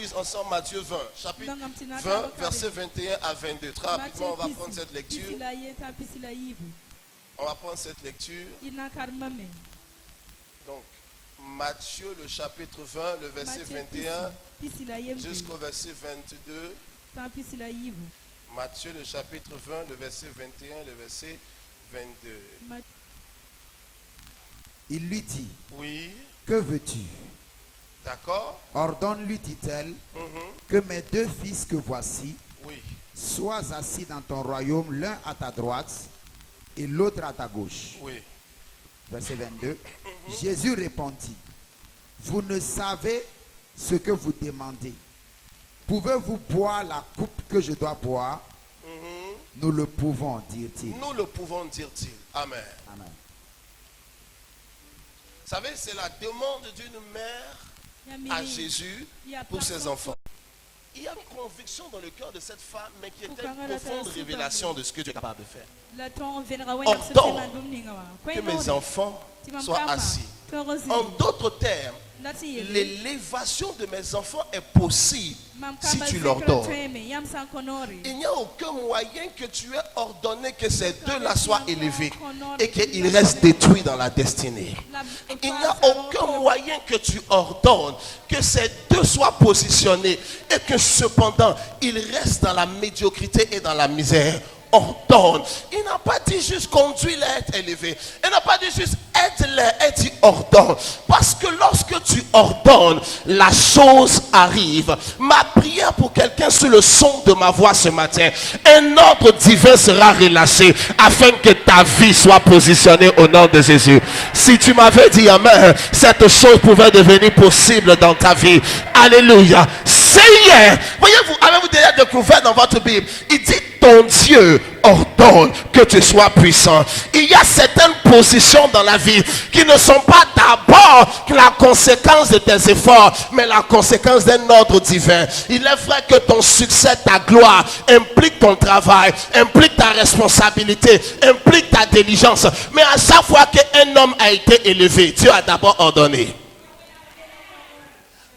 lise ensemble Matthieu 20, chapitre 20, verset 21 à 22. Très rapidement, on va prendre cette lecture. On va prendre cette lecture. Donc, Matthieu, le chapitre 20, le verset 21 jusqu'au verset 22. Matthieu, le chapitre 20, le verset 21, le verset 22. Il lui dit, oui. Que veux-tu? D'accord. Ordonne-lui, dit-elle, que mes 2 fils que voici oui. soient assis dans ton royaume, l'un à ta droite et l'autre à ta gauche. Oui. Verset 22. Jésus répondit, vous ne savez ce que vous demandez. Pouvez-vous boire la coupe que je dois boire? Nous le pouvons, dit-il. Nous le pouvons, dit-il. Amen. Amen. Vous savez, c'est la demande d'une mère à Jésus pour ses enfants. Il y a une conviction dans le cœur de cette femme, mais qui était une profonde révélation de ce que Dieu est capable de faire. Ordonne que mes enfants soient assis. En d'autres termes, l'élévation de mes enfants est possible si tu l'ordonnes. Il n'y a aucun moyen que tu aies ordonné que ces deux-là soient élevés et qu'ils restent détruits dans la destinée. Il n'y a aucun moyen que tu ordonnes que ces deux soient positionnés et que cependant ils restent dans la médiocrité et dans la misère. Ordonne. Il n'a pas dit juste conduis-les à être élevés. Il n'a pas dit juste aide-les, il dit ordonne. Parce que lorsque tu ordonnes, la chose arrive. Ma prière pour quelqu'un sur le son de ma voix ce matin, un ordre divin sera relâché afin que ta vie soit positionnée au nom de Jésus. Si tu m'avais dit amen, cette chose pouvait devenir possible dans ta vie. Alléluia. Seigneur, voyez-vous, avez-vous déjà découvert dans votre Bible, il dit ton Dieu ordonne que tu sois puissant. Il y a certaines positions dans la vie qui ne sont pas d'abord la conséquence de tes efforts, mais la conséquence d'un ordre divin. Il est vrai que ton succès, ta gloire, implique ton travail, implique ta responsabilité, implique ta diligence. Mais à chaque fois qu'un homme a été élevé, Dieu a d'abord ordonné.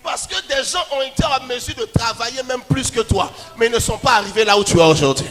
Parce que des gens ont été en mesure de travailler même plus que toi, mais ils ne sont pas arrivés là où tu es aujourd'hui.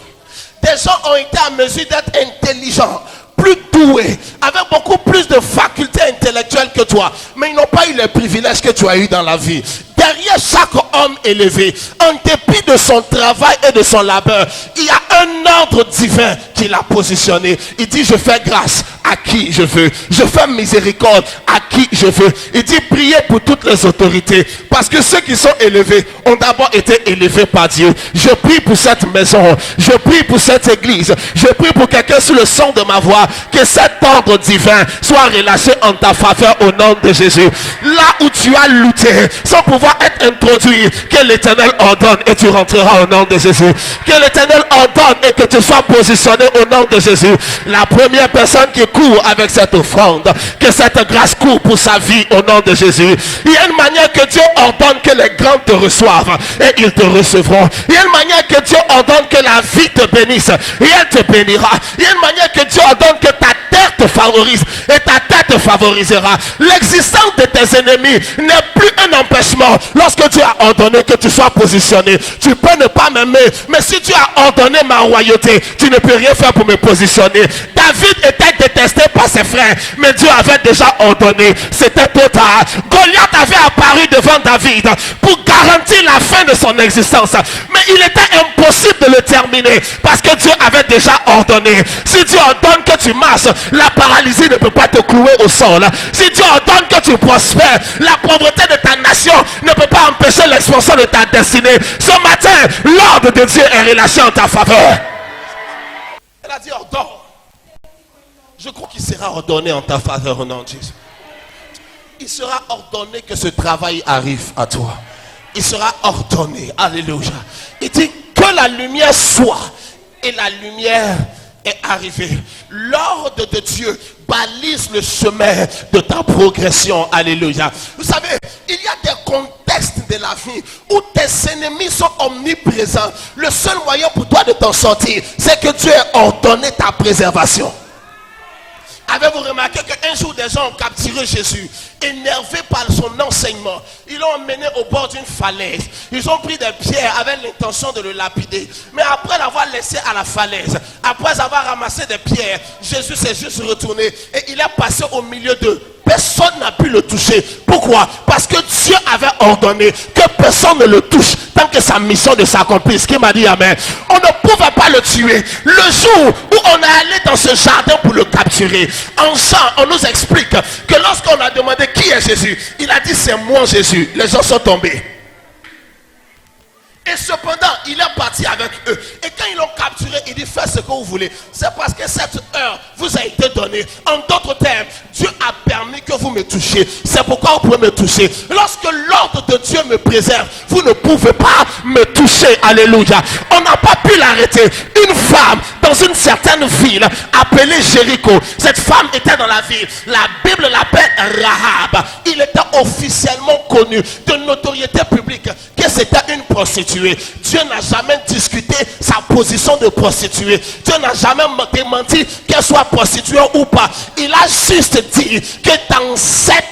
Des gens ont été en mesure d'être intelligents, plus doués, avec beaucoup plus de facultés intellectuelles que toi, mais ils n'ont pas eu les privilèges que tu as eu dans la vie. Derrière chaque homme élevé, en dépit de son travail et de son labeur, il y a un ordre divin qui l'a positionné. Il dit je fais grâce à qui je veux, je fais miséricorde à qui je veux. Il dit priez pour toutes les autorités, parce que ceux qui sont élevés ont d'abord été élevés par Dieu. Je prie pour cette maison, je prie pour cette église, je prie pour quelqu'un sous le son de ma voix, que cet ordre divin soit relâché en ta faveur au nom de Jésus. Là où tu as lutté sans pouvoir être introduit, que l'Éternel ordonne et tu rentreras au nom de Jésus. Que l'Éternel ordonne et que tu sois positionné au nom de Jésus. La première personne qui court avec cette offrande, que cette grâce court pour sa vie au nom de Jésus. Il y a une manière que Dieu ordonne que les grands te reçoivent et ils te recevront. Il y a une manière que Dieu ordonne que la vie te bénisse et elle te bénira. Il y a une manière que Dieu ordonne que ta terre te favorise et ta terre te favorisera. L'existence de tes ennemis n'est plus un empêchement. Lorsque Dieu a ordonné que tu sois positionné, tu peux ne pas m'aimer, mais si Dieu a ordonné ma royauté, tu ne peux rien faire pour me positionner. David était détesté par ses frères, mais Dieu avait déjà ordonné. C'était trop tard. Goliath avait apparu devant David pour garantir la fin de son existence, mais il était impossible de le terminer parce que Dieu avait déjà ordonné. Si Dieu ordonne que tu marches, la paralysie ne peut pas te clouer au sol. Si Dieu ordonne que tu prospères, la pauvreté de ta nation ne peut pas empêcher l'expansion de ta destinée. Ce matin, l'ordre de Dieu est relâché en ta faveur. Elle a dit ordonne. Je crois qu'il sera ordonné en ta faveur au nom de Jésus. Il sera ordonné que ce travail arrive à toi. Il sera ordonné. Alléluia. Il dit que la lumière soit. Et la lumière est arrivée. L'ordre de Dieu balise le chemin de ta progression. Alléluia. Vous savez, il y a des contextes de la vie où tes ennemis sont omniprésents. Le seul moyen pour toi de t'en sortir, c'est que Dieu ait ordonné ta préservation. Avez-vous remarqué qu'un jour des gens ont capturé Jésus, énervés par son enseignement, ils l'ont emmené au bord d'une falaise. Ils ont pris des pierres avec l'intention de le lapider. Mais après l'avoir laissé à la falaise, après avoir ramassé des pierres, Jésus s'est juste retourné et il est passé au milieu d'eux. Personne n'a pu le toucher. Pourquoi? Parce que Dieu avait ordonné que personne ne le touche tant que sa mission ne s'accomplisse. Qui m'a dit amen? On ne pouvait pas le tuer. Le jour où on est allé dans ce jardin pour le capturer, en Jean, on nous explique que lorsqu'on a demandé qui est Jésus, il a dit c'est moi Jésus. Les gens sont tombés. Et cependant, il est parti avec eux. Et quand ils l'ont capturé, il dit faites ce que vous voulez. C'est parce que cette heure vous a été donnée. En d'autres termes, Dieu a permis que vous me touchiez. C'est pourquoi vous pouvez me toucher. Lorsque l'ordre de Dieu me préserve, vous ne pouvez pas me toucher. Alléluia. On n'a pas pu l'arrêter. Une femme dans une certaine ville appelée Jéricho. Cette femme était dans la ville. La Bible l'appelle Rahab. Il était officiellement connu de notoriété publique que c'était une prostituée. Dieu n'a jamais discuté sa position de prostituée. Dieu n'a jamais démenti qu'elle soit prostituée ou pas. Il a juste dit que dans cette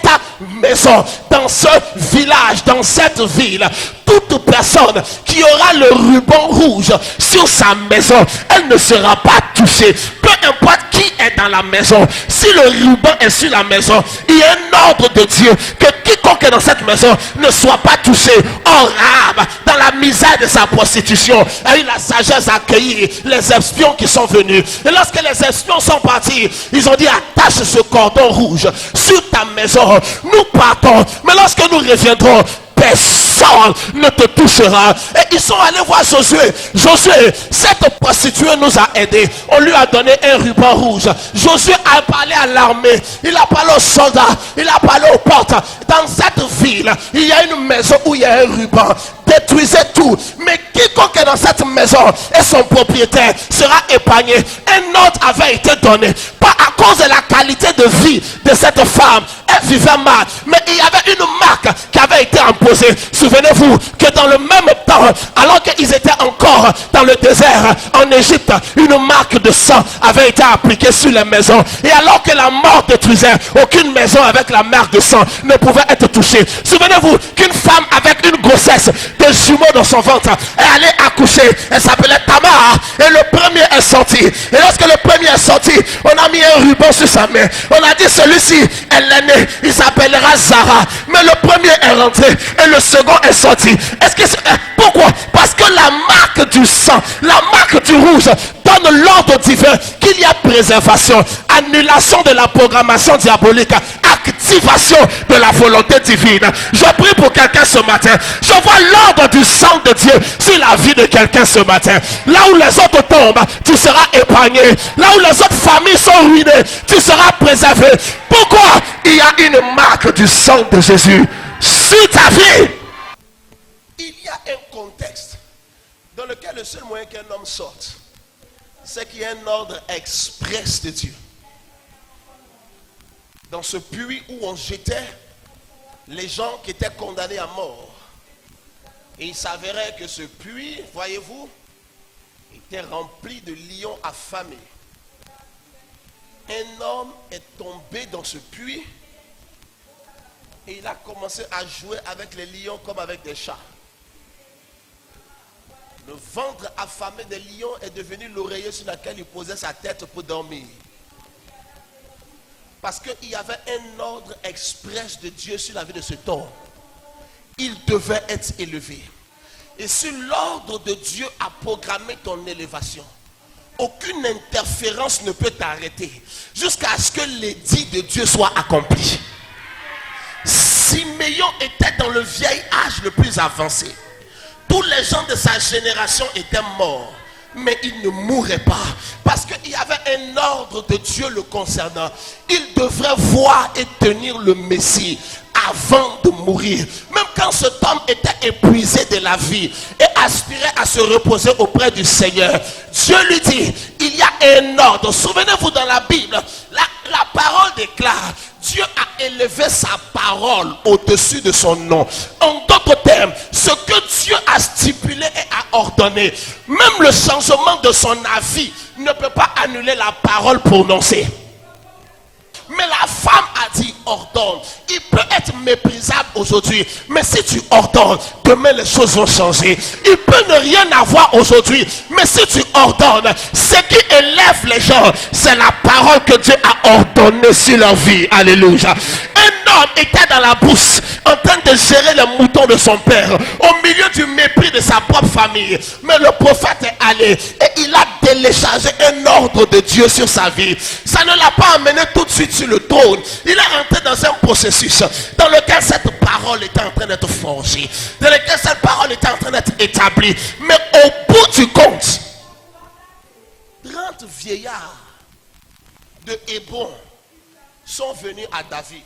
maison, dans ce village, dans cette ville, toute personne qui aura le ruban rouge sur sa maison, elle ne sera pas touchée. Peu importe qui est dans la maison, si le ruban est sur la maison, il y a un ordre de Dieu que quiconque est dans cette maison ne soit pas touché. Or, Rahab, dans la misère de sa prostitution, a eu la sagesse d'accueillir les espions qui sont venus. Et lorsque les espions sont partis, ils ont dit attache ce cordon rouge sur ta maison. Nous partons, mais lorsque nous reviendrons, personne ne te touchera. Et ils sont allés voir Josué. Josué, cette prostituée nous a aidés. On lui a donné un ruban rouge. Josué a parlé à l'armée. Il a parlé aux soldats. Il a parlé aux portes. Dans cette ville, il y a une maison où il y a un ruban. Détruisez tout. Mais quiconque est dans cette maison et son propriétaire sera épargné. Un ordre avait été donné. Pas à cause de la qualité de vie de cette femme. Elle vivait mal. Mais il y avait une marque qui avait été imposée. Souvenez-vous que dans le même temps, alors qu'ils étaient encore dans le désert en Égypte, une marque de sang avait été appliquée sur les maisons. Et alors que la mort détruisait, aucune maison avec la marque de sang ne pouvait être touchée. Souvenez-vous qu'une femme avec une grossesse de jumeaux dans son ventre est allée accoucher. Elle s'appelait Tamar. Et le premier est sorti. Et lorsque le premier est sorti, on a mis un ruban sur sa main. On a dit celui-ci est l'aîné. Il s'appellera Zara. Mais le premier est rentré et le second est sorti. Est-ce que pourquoi? Parce que la marque du sang, la marque du rouge donne l'ordre divin qu'il y a préservation, annulation de la programmation diabolique, activation de la volonté divine. Je prie pour quelqu'un ce matin. Je vois l'ordre du sang de Dieu sur la vie de quelqu'un ce matin. Là où les autres tombent, tu seras épargné. Là où les autres familles sont ruinées, tu seras préservé. Pourquoi? Il y a une marque du sang de Jésus sur ta vie. Il y a un contexte dans lequel le seul moyen qu'un homme sorte, c'est qu'il y a un ordre express de Dieu. Dans ce puits où on jetait les gens qui étaient condamnés à mort. Et il s'avérait que ce puits, voyez-vous, était rempli de lions affamés. Un homme est tombé dans ce puits et il a commencé à jouer avec les lions comme avec des chats. Le ventre affamé des lions est devenu l'oreiller sur lequel il posait sa tête pour dormir. Parce qu'il y avait un ordre express de Dieu sur la vie de cet homme. Il devait être élevé. Et si l'ordre de Dieu a programmé ton élévation, aucune interférence ne peut t'arrêter jusqu'à ce que l'édit de Dieu soit accompli. Siméon était dans le vieil âge le plus avancé. Tous les gens de sa génération étaient morts. Mais il ne mourrait pas. Parce qu'il y avait un ordre de Dieu le concernant. Il devrait voir et tenir le Messie avant de mourir. Même quand cet homme était épuisé de la vie et aspirait à se reposer auprès du Seigneur, Dieu lui dit, il y a un ordre. Souvenez-vous dans la Bible, la parole déclare, Dieu a élevé sa parole au-dessus de son nom. En d'autres termes, ce que Dieu a stipulé et a ordonné, même le changement de son avis ne peut pas annuler la parole prononcée. Mais la femme a dit ordonne. Il peut être méprisable aujourd'hui, mais si tu ordonnes, demain les choses vont changer. Il peut ne rien avoir aujourd'hui, mais si tu ordonnes, ce qui élève les gens, c'est la parole que Dieu a ordonnée sur leur vie. Alléluia. Un homme était dans la bourse en train de gérer les moutons de son père au milieu du mépris de sa propre famille. Mais le prophète est allé et il a téléchargé un ordre de Dieu sur sa vie. Ça ne l'a pas amené tout de suite sur le trône. Il est rentré dans un processus dans lequel cette parole était en train d'être forgée, dans lequel cette parole était en train d'être établie. Mais au bout du compte, 30 vieillards de Hébron sont venus à David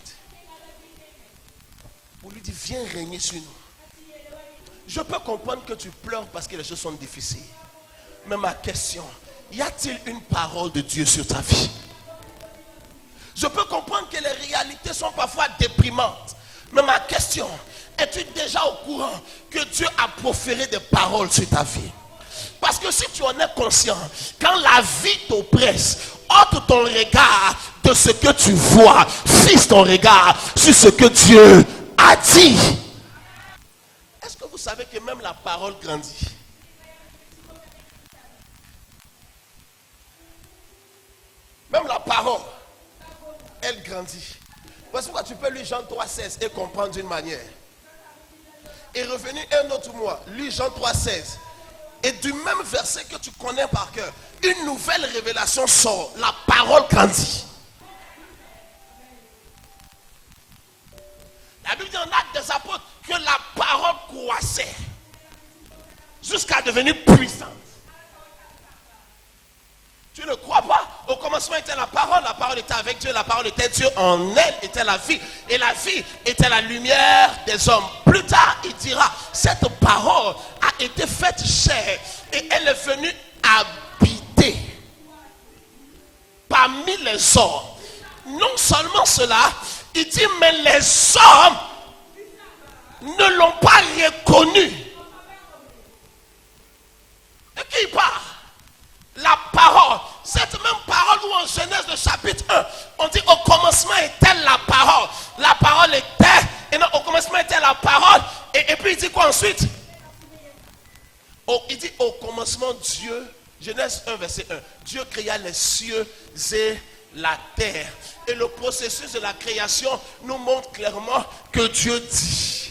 pour lui dire viens régner sur nous. Je peux comprendre que tu pleures parce que les choses sont difficiles. Mais ma question, y a-t-il une parole de Dieu sur ta vie? Je peux comprendre que les réalités sont parfois déprimantes. Mais ma question, es-tu déjà au courant que Dieu a proféré des paroles sur ta vie? Parce que si tu en es conscient, quand la vie t'oppresse, ôte ton regard de ce que tu vois, fixe ton regard sur ce que Dieu a dit. Est-ce que vous savez que même la parole grandit? Même la parole, elle grandit. Parce que tu peux lire Jean 3,16 et comprendre d'une manière. Et revenir un autre mois, lire Jean 3,16. Et du même verset que tu connais par cœur, une nouvelle révélation sort. La parole grandit. La Bible dit en Actes des Apôtres que la parole croissait jusqu'à devenir puissante. Tu ne crois pas? Au commencement était la parole était avec Dieu, la parole était Dieu, en elle était la vie, et la vie était la lumière des hommes. Plus tard, il dira, cette parole a été faite chair, et elle est venue habiter parmi les hommes. Non seulement cela, il dit, mais les hommes ne l'ont pas reconnu. De qui il parle? La parole, cette même parole où en Genèse le chapitre 1, on dit au commencement était la parole. La parole était, et non, au commencement était la parole. Et puis il dit quoi ensuite? Il dit au commencement Dieu, Genèse 1 verset 1, Dieu créa les cieux et la terre. Et le processus de la création nous montre clairement que Dieu dit.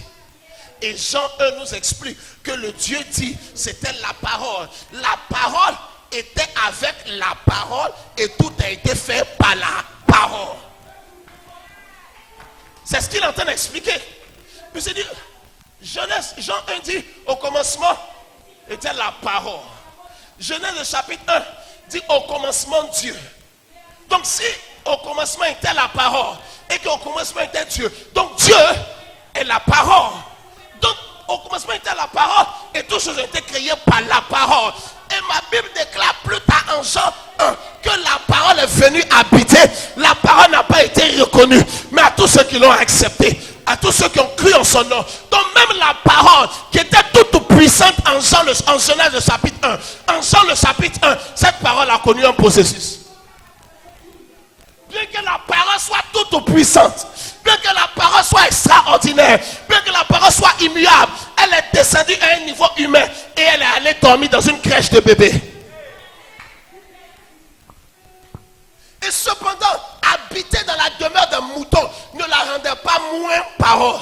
Et Jean 1 nous explique que le Dieu dit, c'était la parole. La parole était avec la parole et tout a été fait par la parole. C'est ce qu'il est en train d'expliquer. Puis c'est dit, Genèse, Jean 1 dit, au commencement était la parole. Genèse le chapitre 1 dit, au commencement Dieu. Donc si au commencement était la parole et qu'au commencement était Dieu, donc Dieu est la parole. Donc au commencement était la parole et toutes choses ont été créées par la parole. Et ma Bible déclare plus tard en Jean 1 que la parole est venue habiter. La parole n'a pas été reconnue, mais à tous ceux qui l'ont accepté, à tous ceux qui ont cru en son nom. Donc même la parole qui était toute puissante en Genèse le chapitre 1, en Jean le chapitre 1, cette parole a connu un processus. Bien que la parole soit toute puissante, bien que la parole soit extraordinaire, bien que la parole soit immuable, elle est descendue à un niveau humain et elle est allée dormir dans une crèche de bébés. Et cependant, habiter dans la demeure d'un mouton ne la rendait pas moins parole.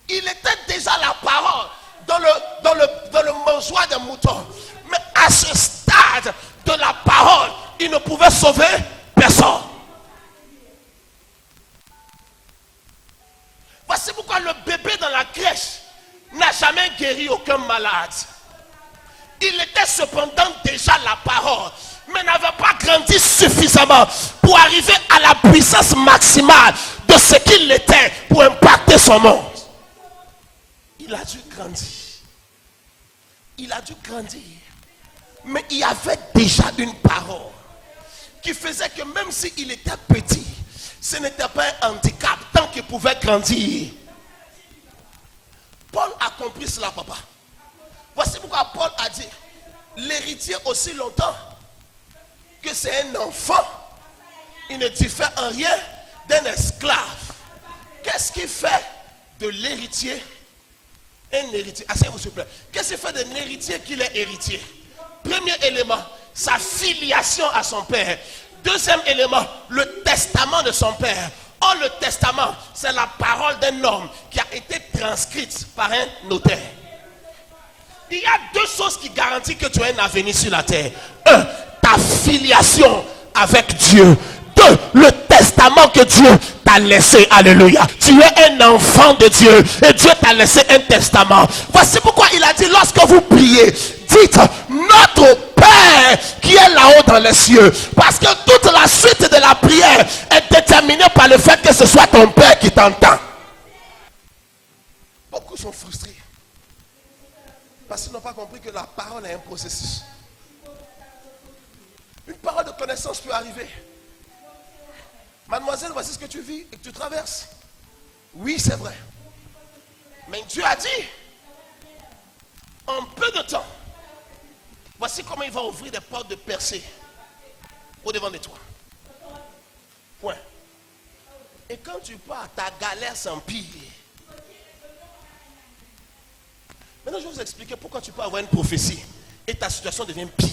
Il était déjà la parole dans le mangeoire d'un mouton. Mais à ce stade de la parole, il ne pouvait sauver personne. Voici pourquoi le bébé dans la crèche n'a jamais guéri aucun malade. Il était cependant déjà la parole, mais n'avait pas grandi suffisamment pour arriver à la puissance maximale de ce qu'il était pour impacter son monde. Il a dû grandir. Il a dû grandir. Mais il y avait déjà une parole qui faisait que même s'il était petit, ce n'était pas un handicap tant qu'il pouvait grandir. Paul a compris cela, papa. Voici pourquoi Paul a dit, l'héritier aussi longtemps que c'est un enfant, il ne diffère en rien d'un esclave. Qu'est-ce qui fait de l'héritier un héritier? Asseyez-vous s'il vous plaît. Qu'est-ce qui fait d'un héritier qu'il est héritier? Premier élément, sa filiation à son père. Deuxième élément, le testament de son père. Or, le testament, c'est la parole d'un homme qui a été transcrite par un notaire. Il y a deux choses qui garantissent que tu as un avenir sur la terre. Un, ta filiation avec Dieu. Deux, le testament que Dieu t'a laissé. Alléluia. Tu es un enfant de Dieu et Dieu t'a laissé un testament. Voici pourquoi il a dit, lorsque vous priez, dites notre Père qui est là-haut dans les cieux. Parce que toute la suite de la prière est déterminée par le fait que ce soit ton Père qui t'entend. Beaucoup sont frustrés parce qu'ils n'ont pas compris que la parole est un processus. Une parole de connaissance peut arriver. Mademoiselle, voici ce que tu vis et que tu traverses. Oui, c'est vrai. Mais Dieu a dit, en peu de temps, voici comment il va ouvrir des portes de percée au devant de toi. Point. Et quand tu pars, ta galère s'empire. Maintenant, je vais vous expliquer pourquoi tu peux avoir une prophétie et ta situation devient pire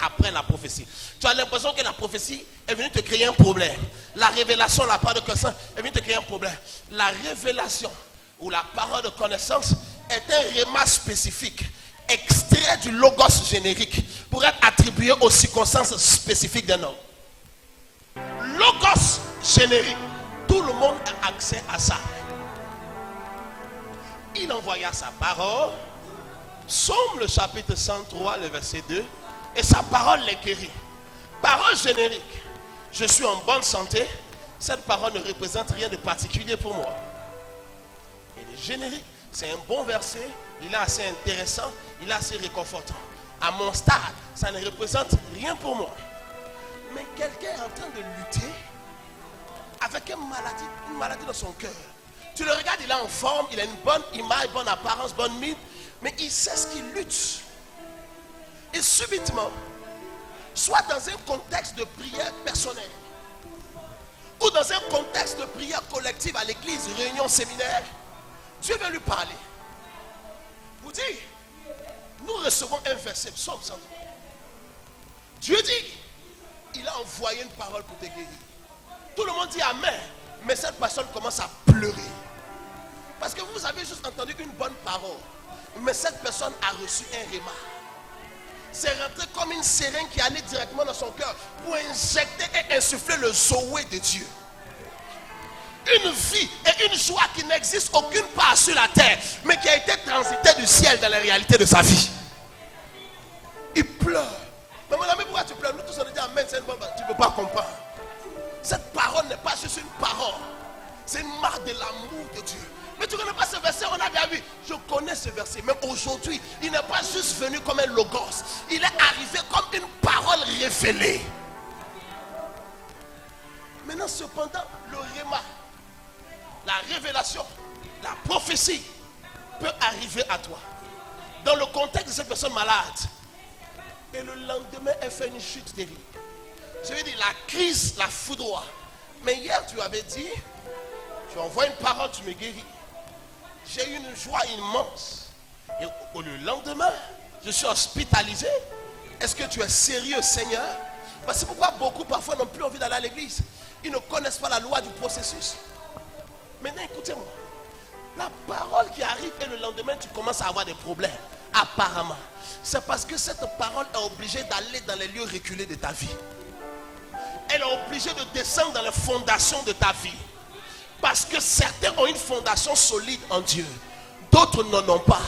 après la prophétie. Tu as l'impression que la prophétie est venue te créer un problème. La révélation, la parole de connaissance est venue te créer un problème. La révélation ou la parole de connaissance est un réma spécifique, extrait du logos générique pour être attribué aux circonstances spécifiques d'un homme. Logos générique. Tout le monde a accès à ça. Il envoya sa parole. Psaume le chapitre 103, le verset 2. Et sa parole les guérit. Parole générique. Je suis en bonne santé. Cette parole ne représente rien de particulier pour moi. Et le générique, c'est un bon verset. Il est assez intéressant. Il est assez réconfortant. À mon stade, ça ne représente rien pour moi. Mais quelqu'un est en train de lutter avec une maladie dans son cœur. Tu le regardes, il est en forme, il a une bonne image, bonne apparence, bonne mine, mais il sait ce qu'il lutte. Et subitement, soit dans un contexte de prière personnelle, ou dans un contexte de prière collective à l'église, réunion, séminaire, Dieu veut lui parler. Vous dites, nous recevons un verset, Psaume 103. Dieu dit, il a envoyé une parole pour te guérir. Tout le monde dit Amen, mais cette personne commence à pleurer. Parce que vous avez juste entendu une bonne parole, mais cette personne a reçu un réma. C'est rentré comme une seringue qui allait directement dans son cœur pour injecter et insuffler le zoé de Dieu. Une vie et une joie qui n'existe aucune part sur la terre, mais qui a été transitée du ciel dans la réalité de sa vie. Il pleure. Mais mon ami, pourquoi tu pleures? Nous tous on dit Amen, c'est une bonne parole. Tu ne peux pas comprendre. Cette parole n'est pas juste une parole. C'est une marque de l'amour de Dieu. Mais tu ne connais pas ce verset, on a bien vu. Je connais ce verset, mais aujourd'hui, il n'est pas juste venu comme un logos. Il est arrivé comme une parole révélée. Maintenant, cependant, le réma, la révélation, la prophétie peut arriver à toi. Dans le contexte de cette personne malade. Et le lendemain, elle fait une chute terrible. Je veux dire, la crise, la foudroie. Mais hier, tu avais dit, tu envoies une parole, tu me guéris. J'ai eu une joie immense. Et le lendemain, je suis hospitalisé. Est-ce que tu es sérieux, Seigneur? Parce que pourquoi beaucoup parfois n'ont plus envie d'aller à l'église? Ils ne connaissent pas la loi du processus. Maintenant, écoutez-moi. La parole qui arrive et le lendemain, tu commences à avoir des problèmes. Apparemment. C'est parce que cette parole est obligée d'aller dans les lieux reculés de ta vie. Elle est obligée de descendre dans les fondations de ta vie. Parce que certains ont une fondation solide en Dieu. D'autres n'en ont pas.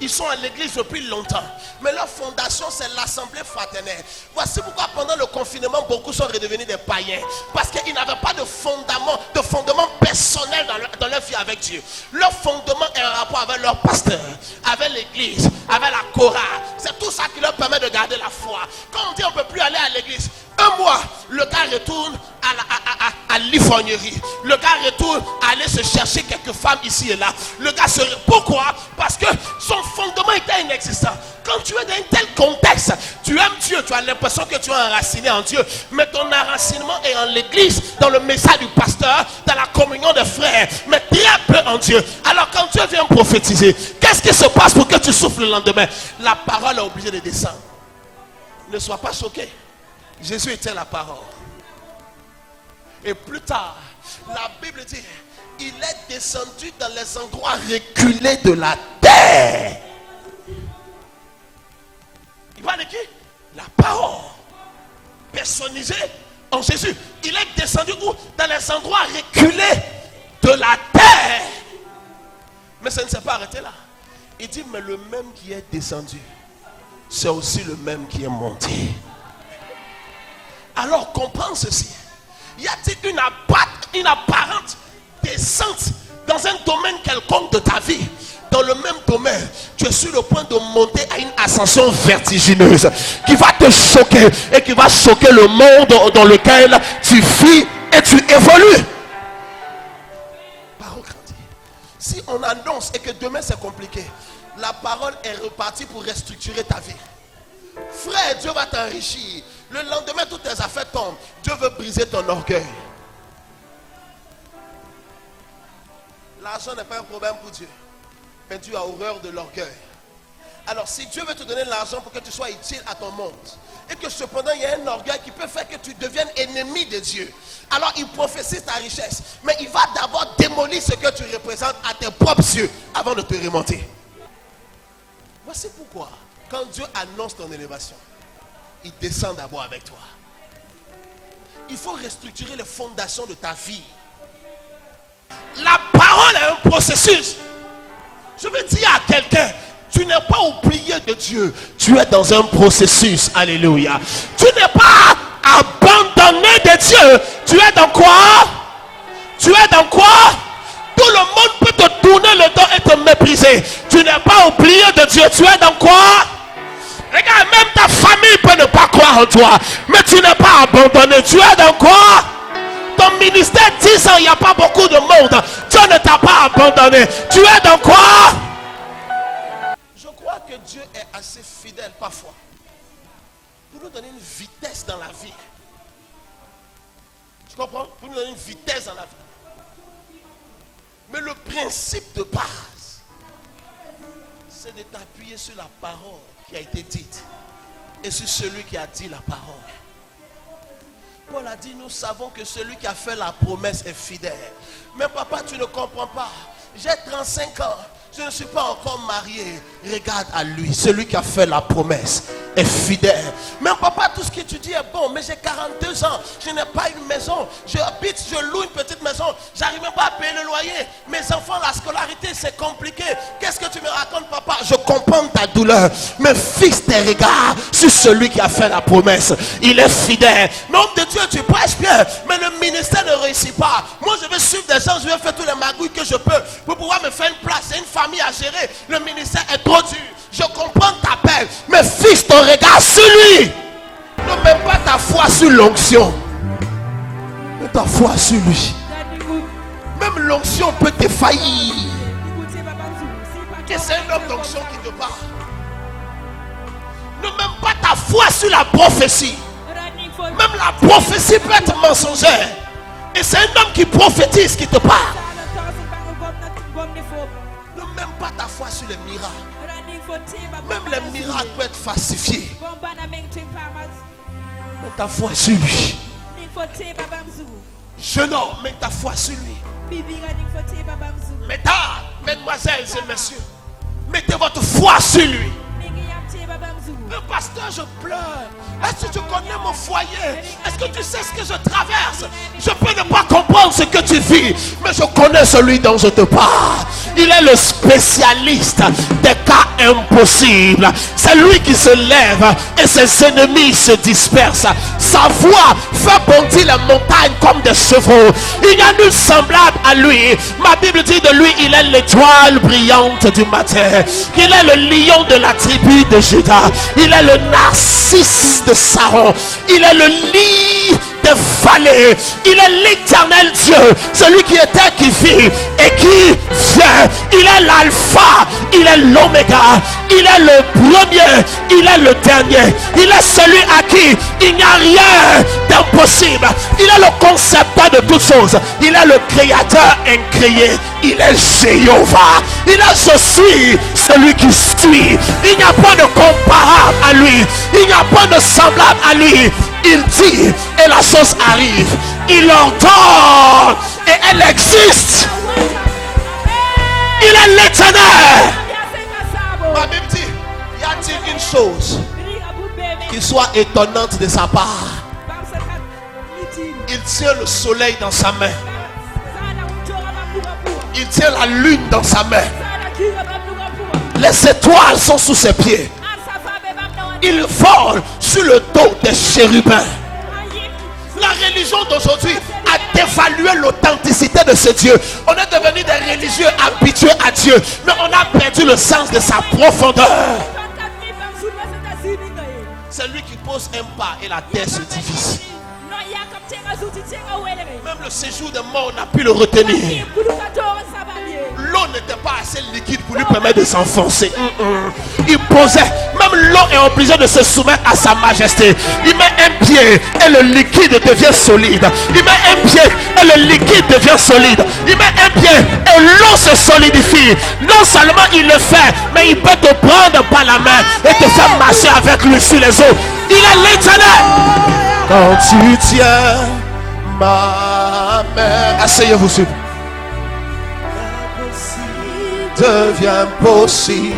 Ils sont à l'église depuis longtemps. Mais leur fondation, c'est l'assemblée fraternelle. Voici pourquoi pendant le confinement, beaucoup sont redevenus des païens. Parce qu'ils n'avaient pas de fondement personnel dans leur vie avec Dieu. Leur fondement est en rapport avec leur pasteur, avec l'église, avec la chorale. C'est tout ça qui leur permet de garder la foi. Quand on dit on ne peut plus aller à l'église, un mois, le gars retourne à l'ivrognerie. Le gars retourne à aller se chercher quelques femmes ici et là. Le gars se... Pourquoi? Parce que son fondement était inexistant. Quand tu es dans un tel contexte, tu aimes Dieu, tu as l'impression que tu es enraciné en Dieu, mais ton enracinement est en l'église, dans le message du pasteur, dans la communion des frères, mais très peu en Dieu. Alors quand Dieu vient prophétiser, qu'est-ce qui se passe pour que tu souffles le lendemain? La parole est obligée de descendre. Ne sois pas choqué. Jésus était la parole. Et plus tard, la Bible dit, il est descendu dans les endroits reculés de la terre. Il parle de qui? La parole personnisée en Jésus. Il est descendu où? Dans les endroits reculés de la terre. Mais ça ne s'est pas arrêté là. Il dit, mais le même qui est descendu, c'est aussi le même qui est monté. Alors comprends ceci. Y a-t-il une apparente descente dans un domaine quelconque de ta vie? Dans le même domaine, tu es sur le point de monter à une ascension vertigineuse qui va te choquer et qui va choquer le monde dans lequel tu vis et tu évolues. Parole grandie. Si on annonce et que demain c'est compliqué, la parole est repartie pour restructurer ta vie. Frère, Dieu va t'enrichir. Le lendemain, toutes tes affaires tombent. Dieu veut briser ton orgueil. L'argent n'est pas un problème pour Dieu. Mais Dieu a horreur de l'orgueil. Alors si Dieu veut te donner l'argent pour que tu sois utile à ton monde, et que cependant il y a un orgueil qui peut faire que tu deviennes ennemi de Dieu, alors il prophétise ta richesse. Mais il va d'abord démolir ce que tu représentes à tes propres yeux avant de te remonter. Voici pourquoi, quand Dieu annonce ton élévation, il descend d'abord avec toi. Il faut restructurer les fondations de ta vie. La parole est un processus. Je veux dire à quelqu'un, tu n'es pas oublié de Dieu. Tu es dans un processus. Alléluia. Tu n'es pas abandonné de Dieu. Tu es dans quoi? Tu es dans quoi? Tout le monde peut te tourner le dos et te mépriser. Tu n'es pas oublié de Dieu. Tu es dans quoi? Regarde, même ta famille peut ne pas croire en toi. Mais tu n'es pas abandonné. Tu es dans quoi? Ton ministère 10 ans, il n'y a pas beaucoup de monde. Dieu ne t'a pas abandonné. Tu es dans quoi? Je crois que Dieu est assez fidèle parfois pour nous donner une vitesse dans la vie. Tu comprends? Pour nous donner une vitesse dans la vie. Mais le principe de base, c'est de t'appuyer sur la parole qui a été dite et sur celui qui a dit la parole. Paul a dit, nous savons que celui qui a fait la promesse est fidèle. Mais papa, tu ne comprends pas. J'ai 35 ans. Je ne suis pas encore marié. Regarde à lui. Celui qui a fait la promesse est fidèle. Mais papa, tout ce que tu dis est bon. Mais j'ai 42 ans. Je n'ai pas une maison. Je loue une petite maison. J'arrive même pas à payer le loyer. Mes enfants, la scolarité, c'est compliqué. Qu'est-ce que tu me racontes, papa? Je comprends ta douleur. Mais fixe tes regards sur celui qui a fait la promesse. Il est fidèle. Nom de Dieu, tu prêches bien. Mais le ministère ne réussit pas. Moi, je vais suivre des gens. Je vais faire tous les magouilles que je peux pour pouvoir me faire une place. C'est une famille à gérer. Le ministère est trop dur. Je comprends ta peine. Mais fixe ton regard sur lui. Ne mets pas ta foi sur l'onction. Mets ta foi sur lui. Même l'onction peut te faillir. Que c'est un homme d'onction qui te parle. Ne mets pas ta foi sur la prophétie. Même la prophétie peut être mensongère. Et c'est un homme qui prophétise qui te parle. Ne mets pas ta foi sur les miracles. Même les miracles peuvent être falsifiés. Mets ta foi sur lui. Jeune homme, mets ta foi sur lui. Mesdames, mesdemoiselles et messieurs, mettez votre foi sur lui. Mais pasteur, je pleure. Est-ce que tu connais mon foyer? Est-ce que tu sais ce que je traverse? Je peux ne pas comprendre ce que tu vis, mais je connais celui dont je te parle. Il est le spécialiste des cas impossibles. C'est lui qui se lève et ses ennemis se dispersent. Sa voix fait bondir les montagnes comme des chevaux. Il n'y a nul semblable à lui. Ma Bible dit de lui, il est l'étoile brillante du matin. Il est le lion de la tribu de Juda. Il est le narcisse de Saron. Il est le lit des vallées. Il est l'éternel Dieu, celui qui était, qui vit et qui vient. Il est l'alpha, il est l'oméga, il est le premier, il est le dernier. Il est celui à qui il n'y a rien d'impossible. Il est le concepteur de toutes choses. Il est le créateur incréé. Il est Jéhovah. Il est je suis celui qui suis. Il n'y a pas de comparable à lui. Il n'y a pas de semblable à lui. Il dit et la chose arrive. Il ordonne et elle existe. Il est l'éternel. Ma Bible dit, y a-t-il une chose qui soit étonnante de sa part? Il tient le soleil dans sa main. Il tient la lune dans sa main. Les étoiles sont sous ses pieds. Il vole sur le dos des chérubins. La religion d'aujourd'hui a dévalué l'authenticité de ce Dieu. On est devenu des religieux habitués à Dieu, mais on a perdu le sens de sa profondeur. C'est lui qui pose un pas et la terre se divise. Même le séjour des morts n'a pu le retenir. L'eau n'était pas assez liquide pour lui permettre de s'enfoncer. Il posait, même l'eau est obligée de se soumettre à sa majesté. Il met un pied et le liquide devient solide. Il met un pied et le liquide devient solide. Il met un pied et l'eau se solidifie. Non seulement il le fait, mais il peut te prendre par la main et te faire marcher avec lui sur les eaux. Il est l'éternel. Quand tu tiens ma main, asseyez-vous sur. Devient possible.